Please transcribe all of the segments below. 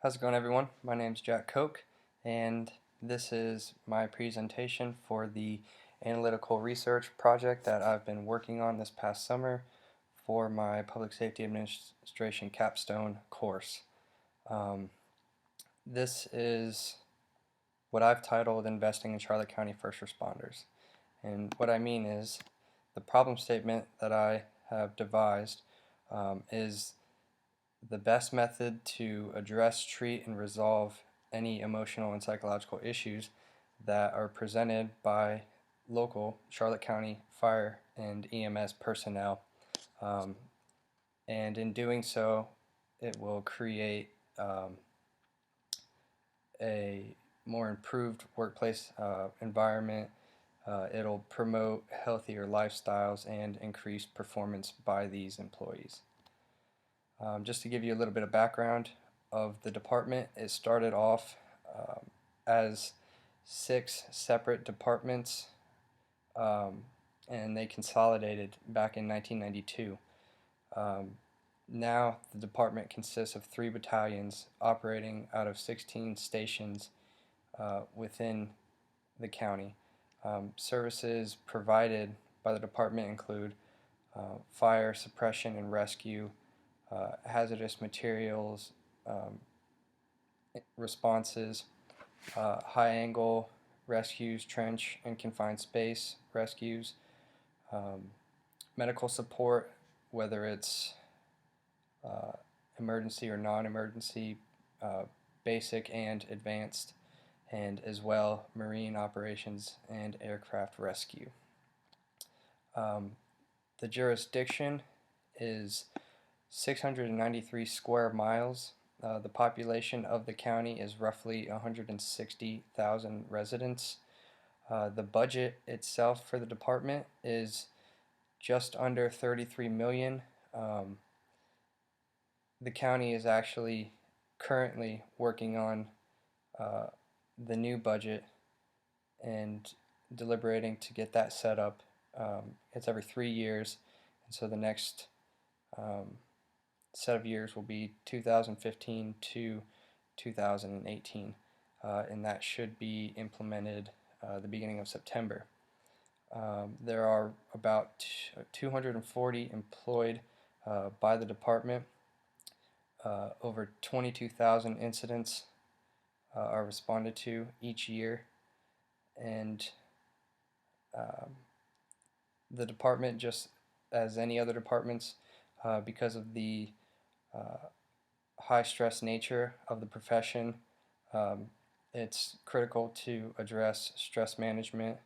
How's it going, everyone? My name's Jack Koch, and this is my presentation for the analytical research project that I've been working on this past summer for my Public Safety Administration Capstone course. This is what I've titled Investing in Charlotte County First Responders. And what I mean is the problem statement that I have devised is the best method to address, treat, and resolve any emotional and psychological issues that are presented by local Charlotte County fire and EMS personnel. And in doing so, it will create a more improved workplace environment. It'll promote healthier lifestyles and increase performance by these employees. Just to give you a little bit of background of the department, it started off as 6 separate departments, and they consolidated back in 1992. Now the department consists of 3 battalions operating out of 16 stations within the county. Services provided by the department include fire suppression and rescue, hazardous materials responses, high angle rescues, trench and confined space rescues, medical support, whether it's emergency or non-emergency, basic and advanced, and as well marine operations and aircraft rescue. The jurisdiction is 693 square miles. The population of the county is roughly 160,000 residents. The budget itself for the department is just under 33 million. The county is actually currently working on the new budget and deliberating to get that set up. It's every 3 years, and so the next set of years will be 2015 to 2018, and that should be implemented the beginning of September. There are about 240 employed by the department. Over 22,000 incidents are responded to each year, and the department, just as any other departments, because of the high stress nature of the profession, it's critical to address stress management,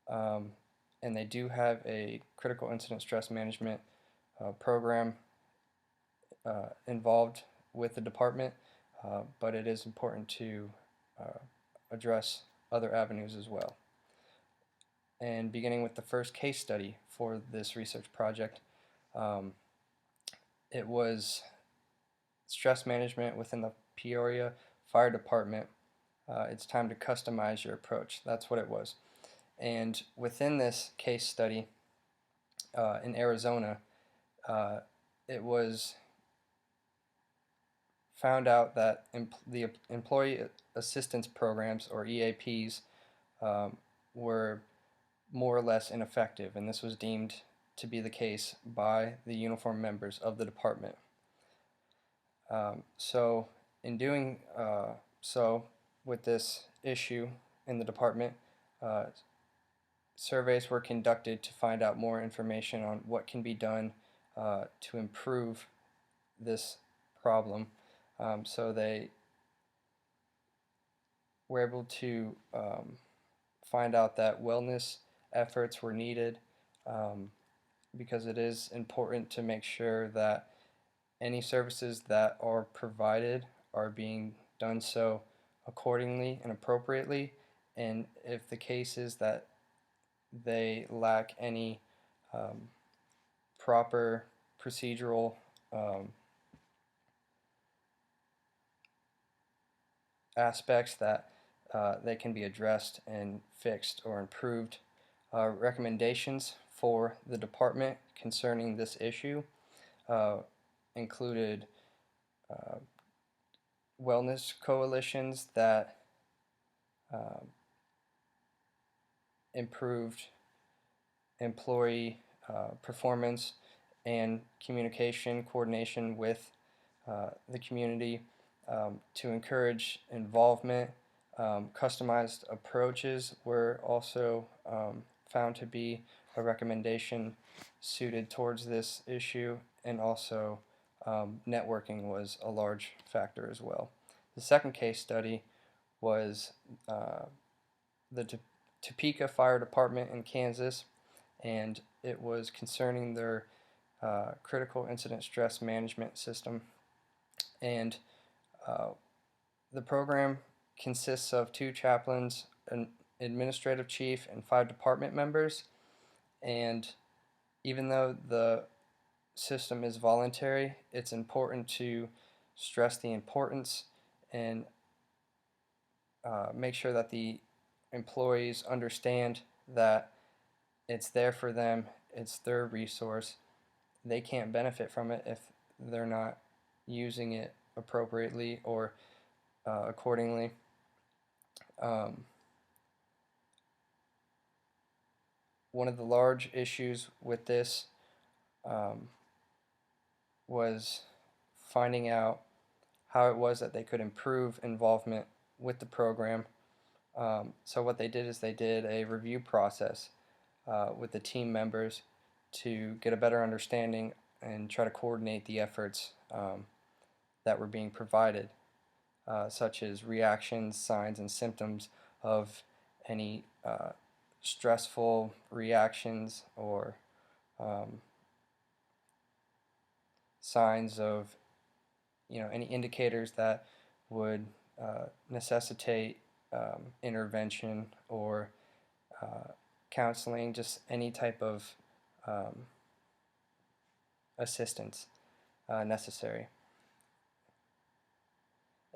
and they do have a critical incident stress management program involved with the department, but it is important to address other avenues as well. And beginning with the first case study for this research project, it was stress management within the Peoria Fire Department. It's time to customize your approach. That's what it was. And within this case study in Arizona, it was found out that the employee assistance programs, or EAPs, were more or less ineffective, and this was deemed to be the case by the uniformed members of the department. So in doing so with this issue in the department, surveys were conducted to find out more information on what can be done to improve this problem. So they were able to find out that wellness efforts were needed, because it is important to make sure that any services that are provided are being done so accordingly and appropriately, and if the case is that they lack any proper procedural aspects, that they can be addressed and fixed or improved. Recommendations for the department concerning this issue included wellness coalitions that um, improved employee performance and communication coordination with the community to encourage involvement. Customized approaches were also found to be a recommendation suited towards this issue, and also networking was a large factor as well. The second case study was the Topeka Fire Department in Kansas, and it was concerning their critical incident stress management system. And uh, the program consists of 2 chaplains, an administrative chief, and 5 department members. And even though the system is voluntary, it's important to stress the importance and make sure that the employees understand that it's there for them, it's their resource. They can't benefit from it if they're not using it appropriately or accordingly. Um, One of the large issues with this um, was finding out how it was that they could improve involvement with the program. So what they did is they did a review process with the team members to get a better understanding and try to coordinate the efforts that were being provided, such as reactions, signs, and symptoms of any stressful reactions or um, signs of any indicators that would necessitate intervention or counseling, just any type of um, assistance necessary.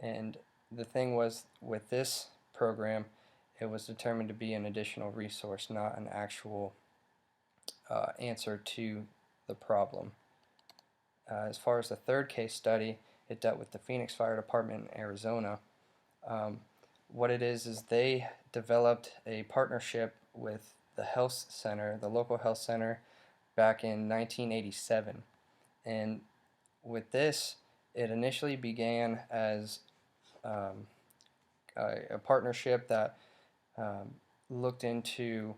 And the thing was, with this program, it was determined to be an additional resource, not an actual answer to the problem. As far as the third case study, it dealt with the Phoenix Fire Department in Arizona. Um, what it is they developed a partnership with the health center, the local health center, back in 1987. And with this, it initially began as um, a partnership that um, looked into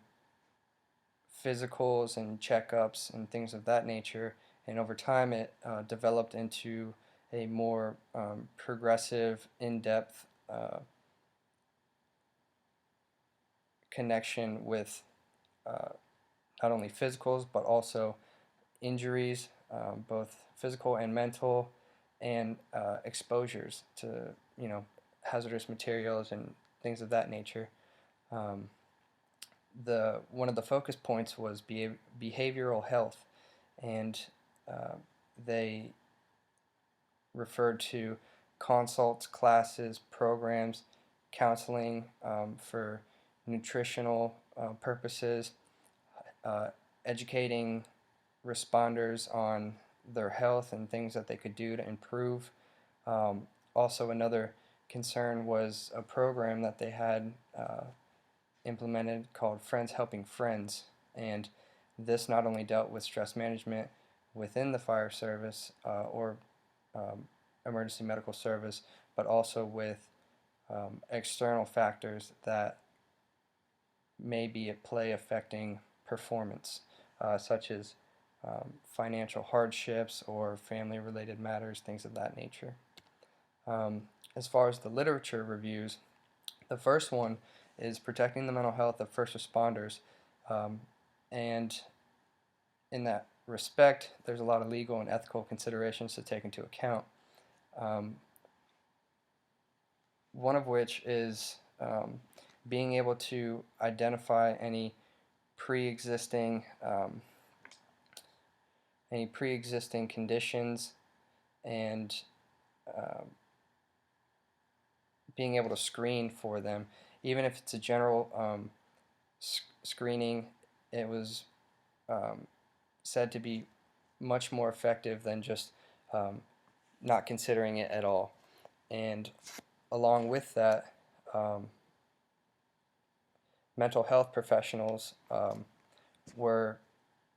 physicals and checkups and things of that nature. And over time, it developed into a more progressive, in-depth connection with uh, not only physicals but also injuries, both physical and mental, and exposures to hazardous materials and things of that nature. Um, the One of the focus points was behavioral health, and uh, they referred to consults, classes, programs, counseling for nutritional purposes, uh, educating responders on their health and things that they could do to improve. Also, another concern was a program that they had implemented called Friends Helping Friends, and this not only dealt with stress management within the fire service or emergency medical service, but also with external factors that may be at play affecting performance, such as financial hardships or family-related matters, things of that nature. As far as the literature reviews, the first one is protecting the mental health of first responders, and in that respect, there's a lot of legal and ethical considerations to take into account. Um, one of which is being able to identify pre-existing any pre-existing conditions, and um, being able to screen for them, even if it's a general screening. It was um, said to be much more effective than just um, not considering it at all. And along with that, mental health professionals were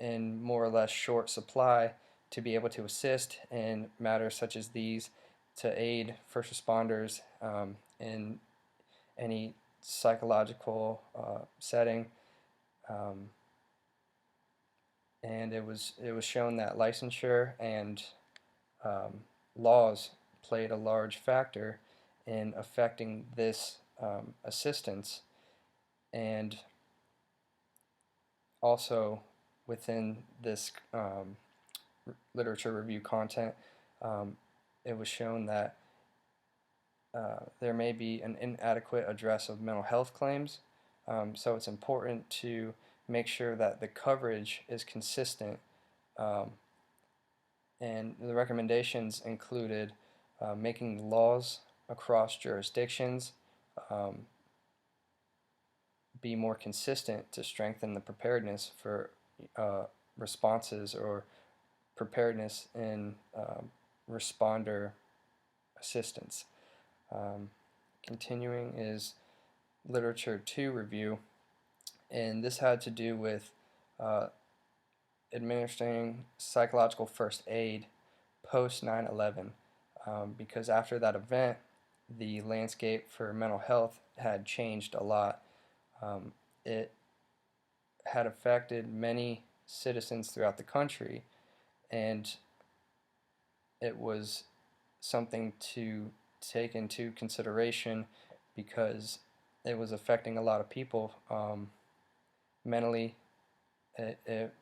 in more or less short supply to be able to assist in matters such as these, to aid first responders in any psychological setting. Um, and it was shown that licensure and um, laws played a large factor in affecting this assistance. And also within this literature review content, um, it was shown that there may be an inadequate address of mental health claims. So it's important to make sure that the coverage is consistent. Um, and the recommendations included making laws across jurisdictions um, be more consistent to strengthen the preparedness for uh, responses or preparedness in responder assistance. Um, Continuing is literature 2 review, and this had to do with uh, administering psychological first aid post 9/11, because after that event, the landscape for mental health had changed a lot. It had affected many citizens throughout the country, and it was something to take into consideration because it was affecting a lot of people mentally. It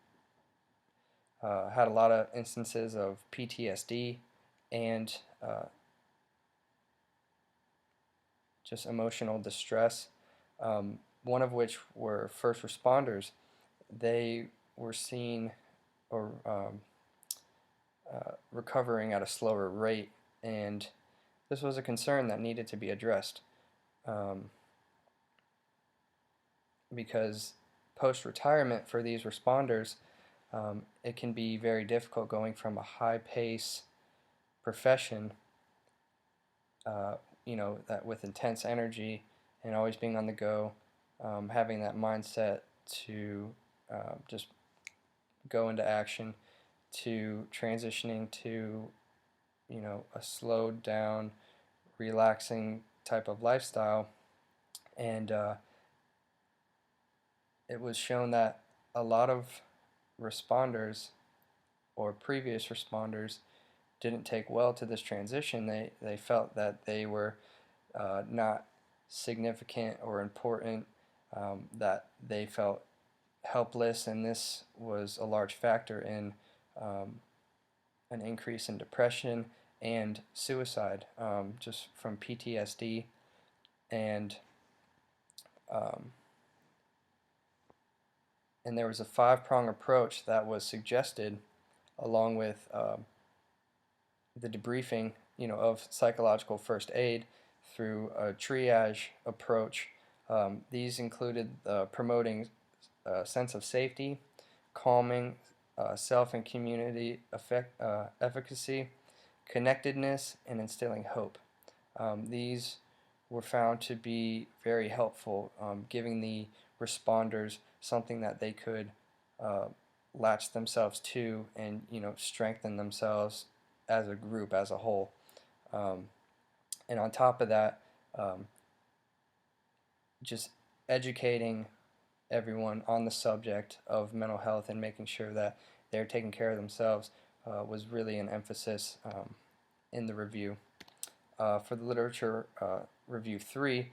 had a lot of instances of PTSD and just emotional distress, one of which were first responders. They were seen or recovering at a slower rate, and this was a concern that needed to be addressed um, because post-retirement for these responders, it can be very difficult going from a high-pace profession, uh, that with intense energy and always being on the go, having that mindset to just go into action, to transitioning to, a slowed down, relaxing type of lifestyle. And it was shown that a lot of responders or previous responders didn't take well to this transition. They felt that they were not significant or important, that they felt helpless, and this was a large factor in an increase in depression and suicide, just from PTSD. And um, and there was a five-prong approach that was suggested along with the debriefing, of psychological first aid through a triage approach. These included promoting a sense of safety, calming, self and community efficacy, connectedness, and instilling hope. These were found to be very helpful, giving the responders something that they could uh, latch themselves to and strengthen themselves as a group, as a whole. Um, and on top of that, um, just educating everyone on the subject of mental health and making sure that they're taking care of themselves was really an emphasis in the review. For the literature review 3,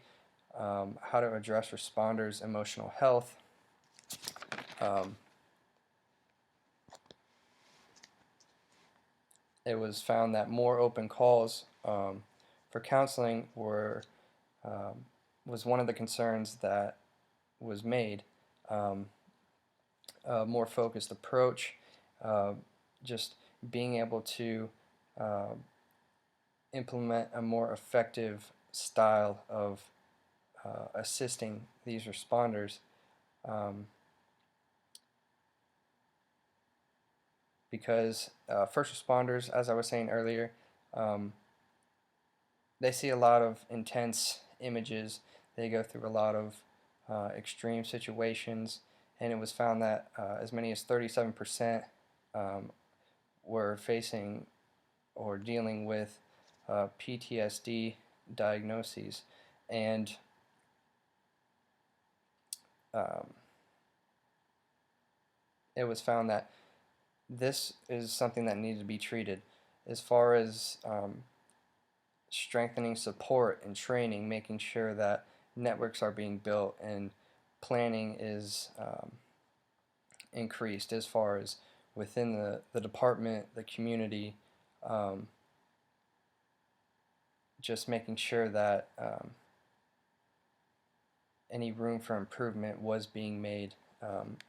how to address responders' emotional health, um, it was found that more open calls for counseling um, was one of the concerns that was made. Um, a more focused approach, uh, just being able to uh, implement a more effective style of assisting these responders, um, because first responders, as I was saying earlier, um, they see a lot of intense images. They go through a lot of extreme situations, and it was found that as many as 37% um, were facing or dealing with PTSD diagnoses, and um, it was found that this is something that needed to be treated. As far as strengthening support and training, making sure that networks are being built and planning is increased as far as within the department, the community, um, just making sure that any room for improvement was being made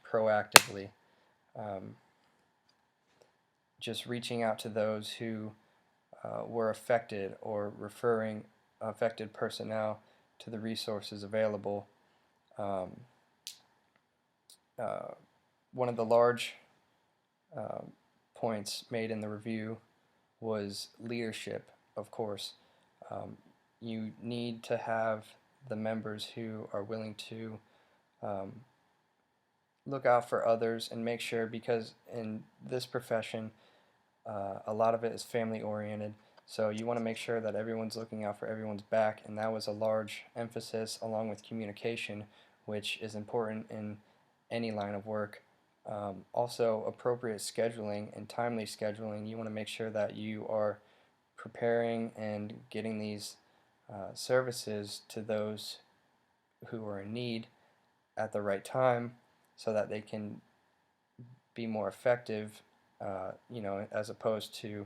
proactively. Um, just reaching out to those who were affected or referring affected personnel to the resources available. Um, uh, One of the large um, points made in the review was leadership, of course. Um, you need to have the members who are willing to um, look out for others and make sure, because in this profession, a lot of it is family oriented. So you want to make sure that everyone's looking out for everyone's back, and that was a large emphasis along with communication, which is important in any line of work. Also, appropriate scheduling and timely scheduling. You want to make sure that you are preparing and getting these services to those who are in need at the right time so that they can be more effective, as opposed to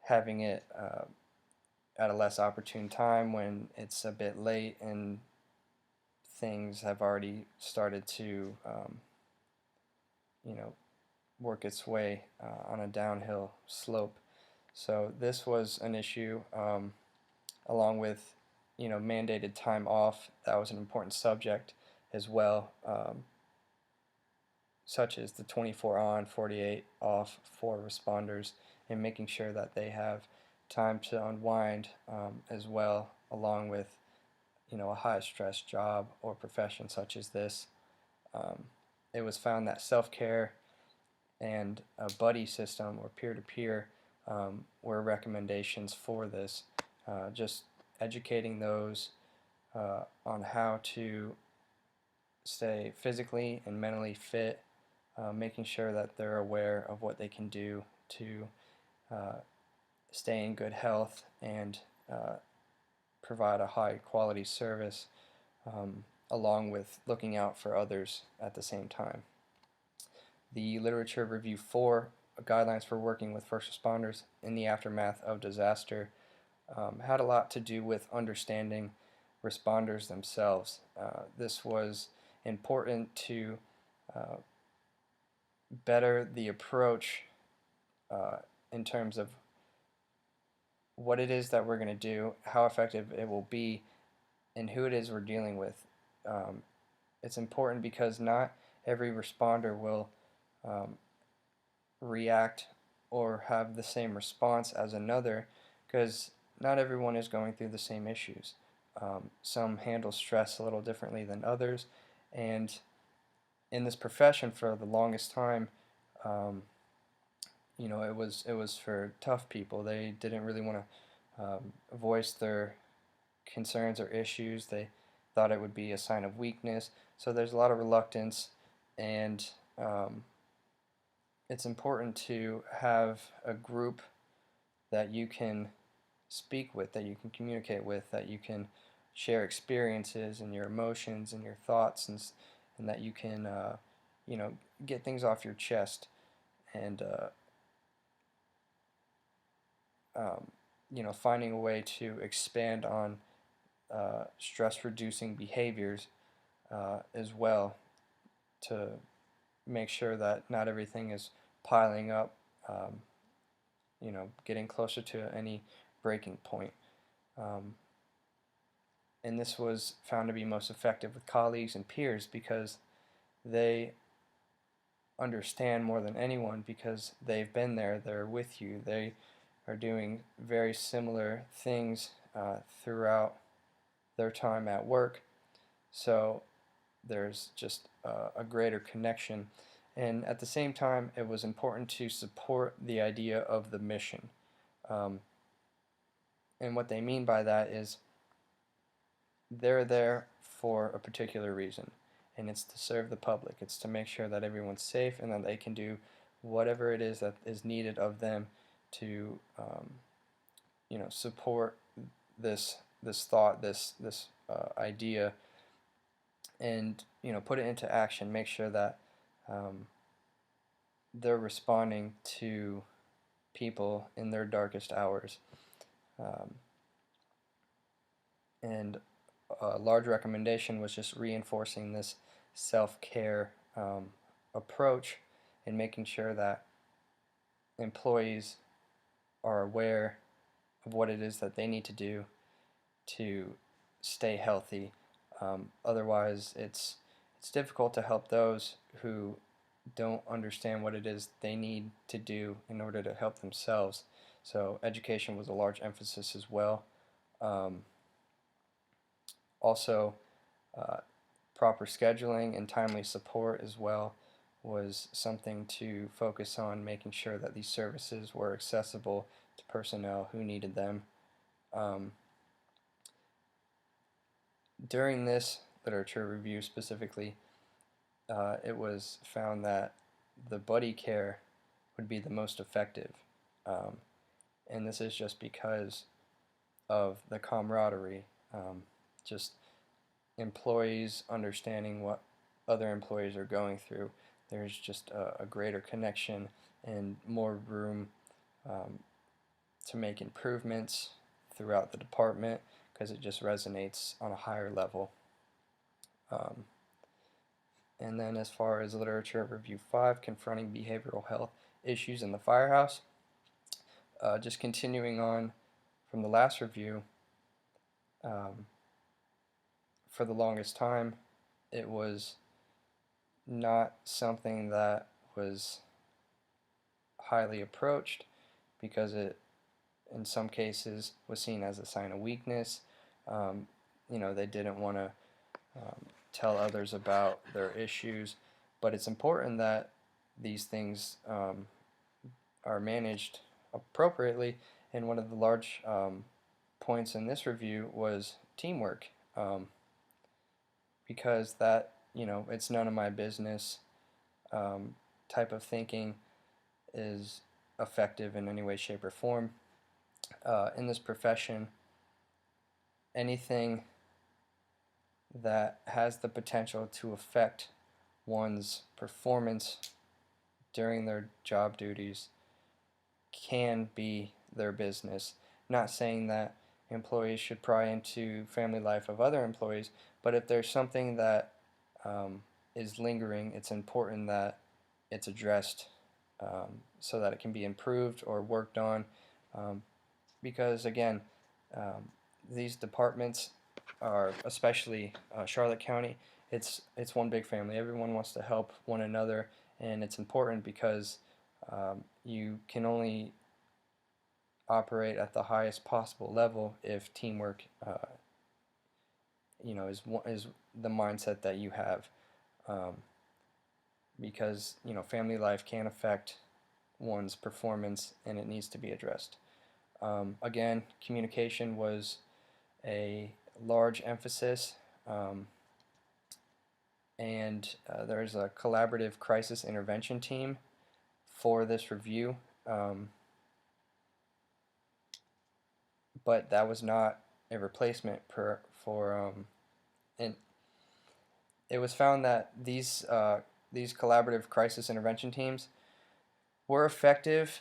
having it at a less opportune time when it's a bit late and things have already started to, you know, work its way on a downhill slope. So this was an issue, along with, mandated time off. That was an important subject as well, such as the 24 on, 48 off for responders, and making sure that they have time to unwind as well, along with a high stress job or profession such as this. Um, it was found that self-care and a buddy system or peer-to-peer were recommendations for this. Just educating those on how to stay physically and mentally fit, making sure that they're aware of what they can do to uh, stay in good health and uh, provide a high quality service, along with looking out for others at the same time. The Literature Review 4, Guidelines for Working with First Responders in the Aftermath of Disaster, had a lot to do with understanding responders themselves. This was important to uh, better the approach uh, in terms of what it is that we're going to do, how effective it will be, and who it is we're dealing with. Um, it's important because not every responder will um, react or have the same response as another, because not everyone is going through the same issues. Some handle stress a little differently than others, and in this profession for the longest time, um, it was for tough people. They didn't really want to voice their concerns or issues. They thought it would be a sign of weakness. So there's a lot of reluctance, and it's important to have a group that you can speak with, that you can communicate with, that you can share experiences and your emotions and your thoughts, and that you can, get things off your chest, and um, finding a way to expand on stress-reducing behaviors as well, to make sure that not everything is piling up, getting closer to any breaking point. Um, and this was found to be most effective with colleagues and peers because they understand more than anyone, because they've been there, they're with you, they are doing very similar things throughout their time at work. So there's just a greater connection. And at the same time, it was important to support the idea of the mission. Um, and what they mean by that is they're there for a particular reason, and it's to serve the public. It's to make sure that everyone's safe and that they can do whatever it is that is needed of them to, support this thought, this idea, and put it into action. Make sure that um, they're responding to people in their darkest hours. Um, and a large recommendation was just reinforcing this self-care approach and making sure that employees are aware of what it is that they need to do to stay healthy. Otherwise, it's difficult to help those who don't understand what it is they need to do in order to help themselves. So education was a large emphasis as well. Um, Also, uh, proper scheduling and timely support as well was something to focus on, making sure that these services were accessible to personnel who needed them. Um, During this literature review specifically, it was found that the buddy care would be the most effective. Um, and this is just because of the camaraderie, just employees understanding what other employees are going through. There's just a greater connection and more room um, to make improvements throughout the department because it just resonates on a higher level. Um, and then as far as literature review 5, confronting behavioral health issues in the firehouse, just continuing on from the last review, um, for the longest time it was not something that was highly approached because it, in some cases, was seen as a sign of weakness. Um, they didn't want to tell others about their issues, but it's important that these things are managed appropriately. And one of the large points in this review was teamwork, because that, it's none of my business um, type of thinking is effective in any way, shape, or form. In this profession, anything that has the potential to affect one's performance during their job duties can be their business. Not saying that employees should pry into family life of other employees, but if there's something that is lingering, it's important that it's addressed so that it can be improved or worked on. Um, because again, um, these departments are, especially Charlotte County, it's one big family. Everyone wants to help one another, and it's important because you can only operate at the highest possible level if teamwork, is the mindset that you have. Um, because family life can affect one's performance, and it needs to be addressed. Again, communication was a large emphasis, and there's a collaborative crisis intervention team for this review, but that was not a replacement and it was found that these collaborative crisis intervention teams were effective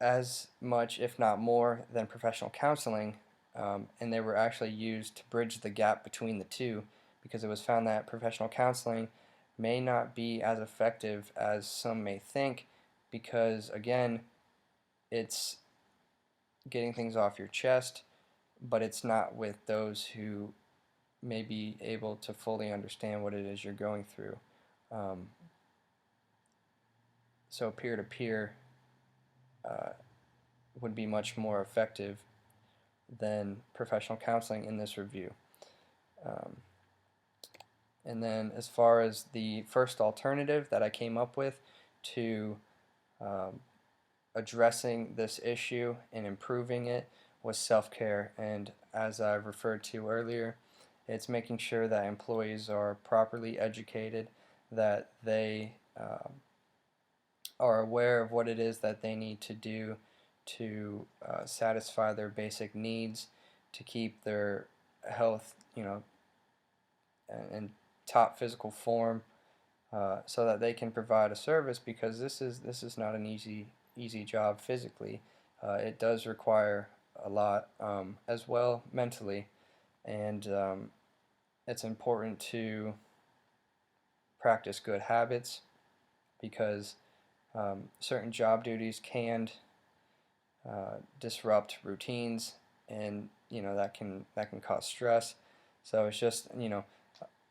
as much, if not more, than professional counseling, and they were actually used to bridge the gap between the two, because it was found that professional counseling may not be as effective as some may think, because again, it's getting things off your chest, but it's not with those who may be able to fully understand what it is you're going through. So peer-to-peer would be much more effective than professional counseling in this review. Um, and then as far as the first alternative that I came up with to um, addressing this issue and improving it was self-care. And as I referred to earlier, it's making sure that employees are properly educated, that they are aware of what it is that they need to do to satisfy their basic needs, to keep their health, in top physical form, so that they can provide a service. Because this is not an easy job physically. It does require a lot, as well mentally, and it's important to practice good habits, because certain job duties can disrupt routines, and that can cause stress. So it's just,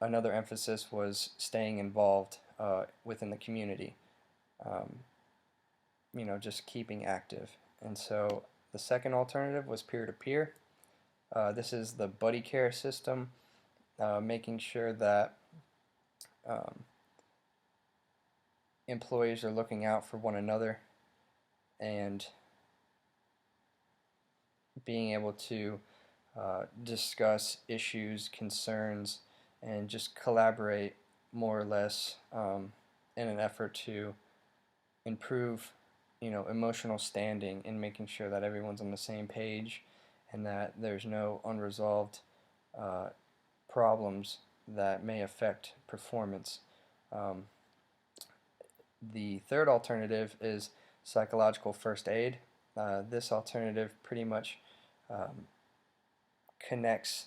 another emphasis was staying involved within the community, um, just keeping active. And so the second alternative was peer-to-peer. This is the buddy care system, making sure that um, employees are looking out for one another and being able to discuss issues, concerns, and just collaborate more or less, in an effort to improve, emotional standing, and making sure that everyone's on the same page and that there's no unresolved uh, problems that may affect performance. Um, the third alternative is psychological first aid. This alternative pretty much um, connects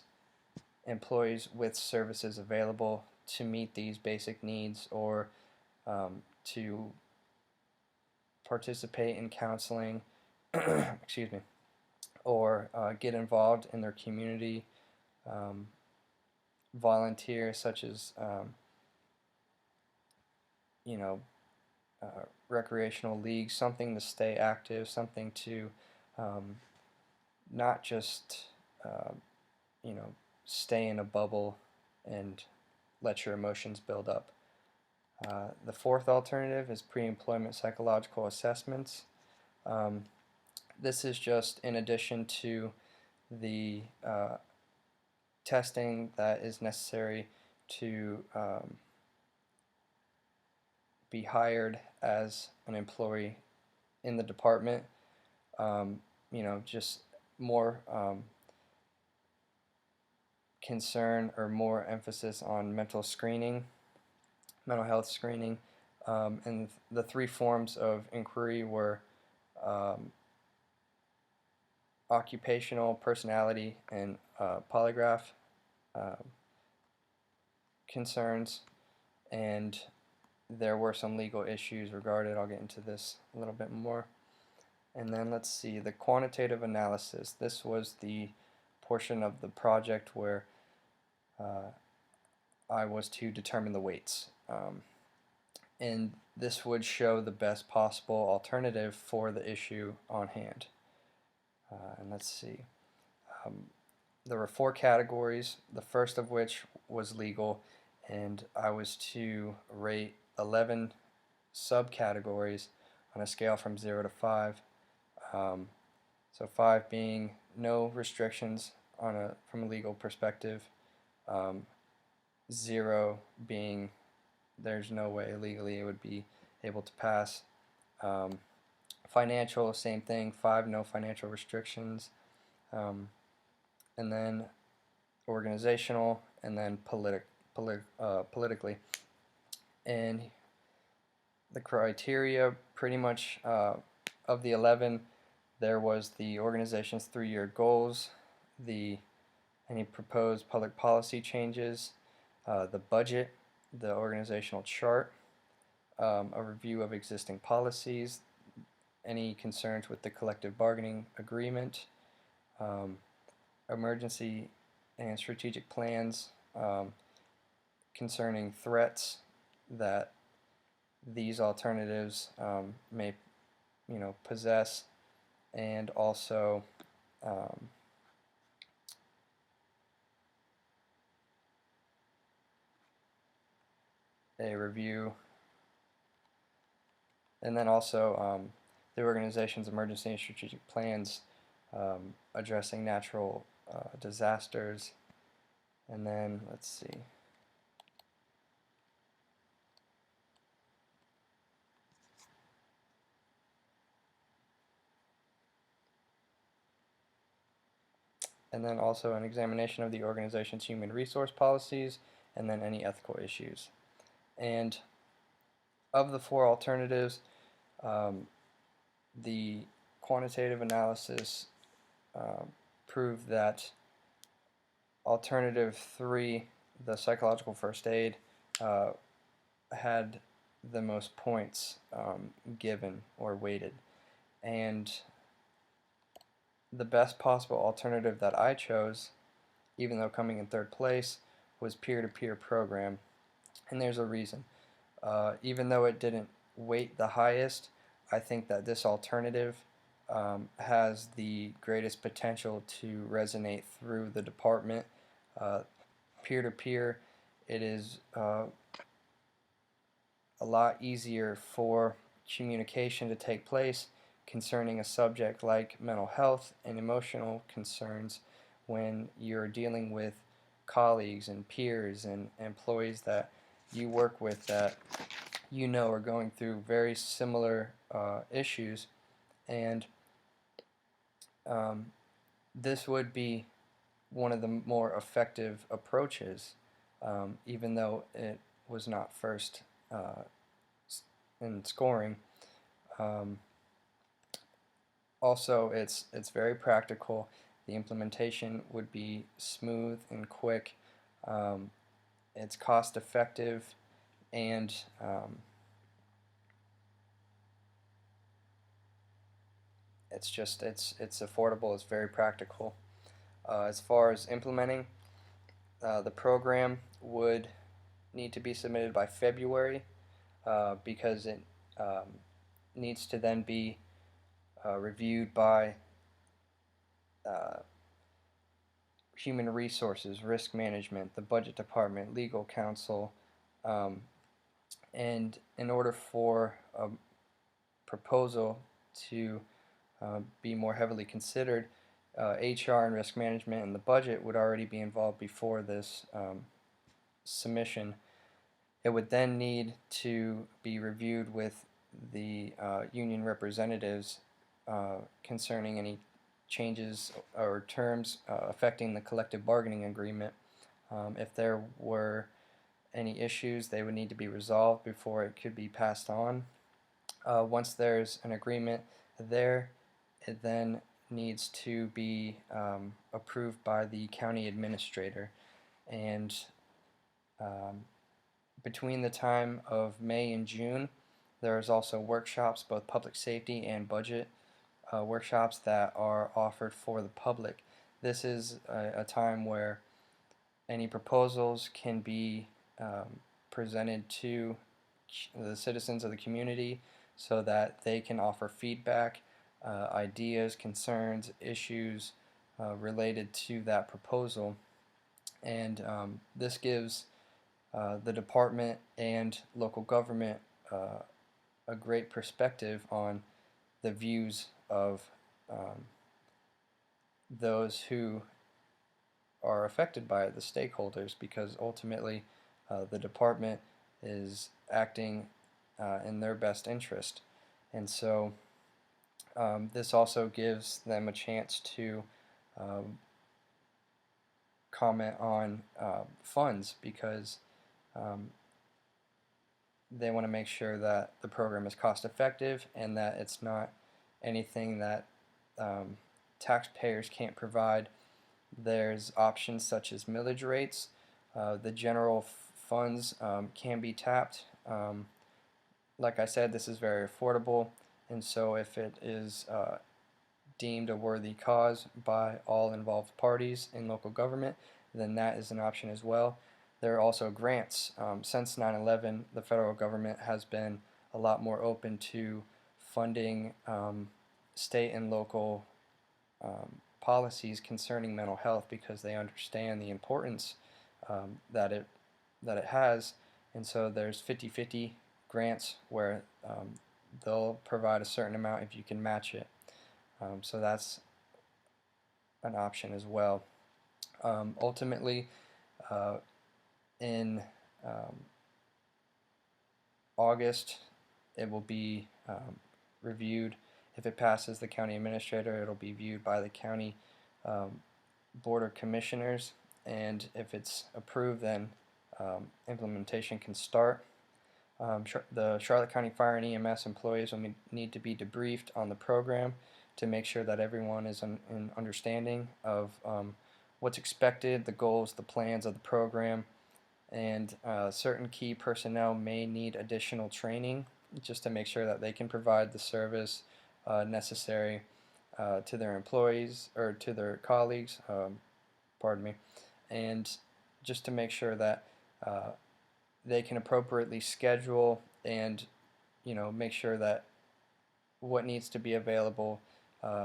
employees with services available to meet these basic needs, or to participate in counseling, excuse me, or get involved in their community, um, volunteer, such as you know recreational leagues, something to stay active, something to um, not just uh, you know stay in a bubble and let your emotions build up. The fourth alternative is pre-employment psychological assessments. Um, this is just in addition to the testing that is necessary to be hired as an employee in the department. Just more concern or more emphasis on mental health screening, and the three forms of inquiry were um, occupational, personality, and polygraph uh, concerns, and there were some legal issues regarding. I'll get into this a little bit more. And then let's see, the quantitative analysis. This was the portion of the project where I was to determine the weights. And this would show the best possible alternative for the issue on hand. And let's see. Um, there were four categories, the first of which was legal, and I was to rate 11 subcategories on a scale from 0 to 5. Um, so 5 being no restrictions from a legal perspective, um, 0 being there's no way legally it would be able to pass. Um, Financial, same thing, 5, no financial restrictions. And then organizational, and then politically. And the criteria, pretty much, of the 11, there was the organization's 3-year goals, any proposed public policy changes, the budget, the organizational chart, a review of existing policies, any concerns with the collective bargaining agreement, um, emergency and strategic plans concerning threats that these alternatives possess, and also um, a review, and then also the organization's emergency and strategic plans addressing natural disasters. And then let's see. And then also an examination of the organization's human resource policies, and then any ethical issues. And of the four alternatives, um, the quantitative analysis proved that alternative 3, the psychological first aid, uh, had the most points given or weighted. And the best possible alternative that I chose, even though coming in third place, was peer-to-peer program. And there's a reason. Even though it didn't weight the highest, I think that this alternative has the greatest potential to resonate through the department. Peer-to-peer, it is a lot easier for communication to take place concerning a subject like mental health and emotional concerns when you're dealing with colleagues and peers and employees that you work with that are going through very similar issues, and um, this would be one of the more effective approaches, even though it was not first in scoring. Um, Also, it's very practical. The implementation would be smooth and quick. Um, it's cost effective, and it's affordable. It's very practical. As far as implementing, the program would need to be submitted by February because it um, needs to then be reviewed by uh, human resources, risk management, the budget department, legal counsel, um, and in order for a proposal to be more heavily considered, HR and risk management and the budget would already be involved before this submission. It would then need to be reviewed with the union representatives concerning any changes or terms affecting the collective bargaining agreement. If there were any issues, they would need to be resolved before it could be passed on. Once there's an agreement there, it then needs to be approved by the county administrator. And um, between the time of May and June, there's also workshops, both public safety and budget workshops that are offered for the public. This is a time where any proposals can be presented to the citizens of the community so that they can offer feedback, ideas, concerns, issues related to that proposal. And this gives the department and local government a great perspective on the views of um, those who are affected by it, the stakeholders, because ultimately the department is acting in their best interest. And so this also gives them a chance to um, comment on funds because um, they want to make sure that the program is cost effective and that it's not anything that um, taxpayers can't provide. There's options such as millage rates. The general funds can be tapped. Like I said, this is very affordable, and so if it is deemed a worthy cause by all involved parties in local government, then that is an option as well. There are also grants. Since 9/11, the federal government has been a lot more open to funding state and local policies concerning mental health, because they understand the importance that it has. And so there's 50-50 grants where they'll provide a certain amount if you can match it. So that's an option as well. Ultimately, in August, it will be reviewed. If it passes the county administrator, it'll be viewed by the county board of commissioners, and if it's approved, then implementation can start. The Charlotte County Fire and EMS employees will need to be debriefed on the program to make sure that everyone is in understanding of what's expected, the goals, the plans of the program, and certain key personnel may need additional training just to make sure that they can provide the service necessary to their employees or to their colleagues, pardon me, and just to make sure that they can appropriately schedule and make sure that what needs to be available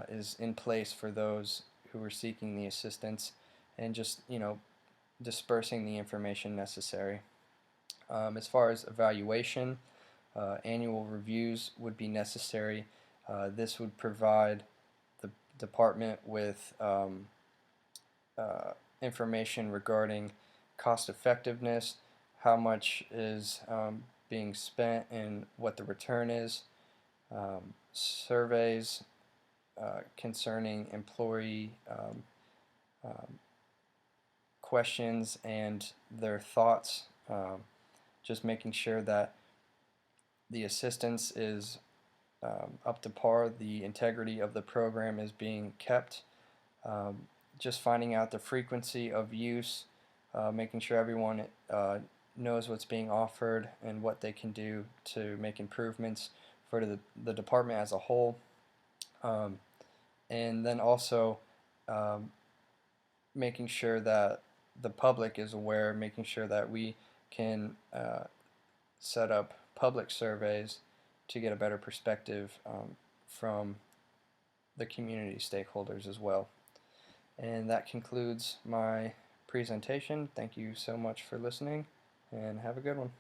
is in place for those who are seeking the assistance, and just dispersing the information necessary. As far as evaluation, annual reviews would be necessary. This would provide the department with information regarding cost effectiveness, how much is being spent, and what the return is. Surveys concerning employee questions and their thoughts, just making sure that the assistance is up to par, the integrity of the program is being kept, just finding out the frequency of use, making sure everyone knows what's being offered and what they can do to make improvements for the department as a whole, and then also making sure that the public is aware, making sure that we can set up public surveys to get a better perspective from the community stakeholders as well. And that concludes my presentation. Thank you so much for listening, and have a good one.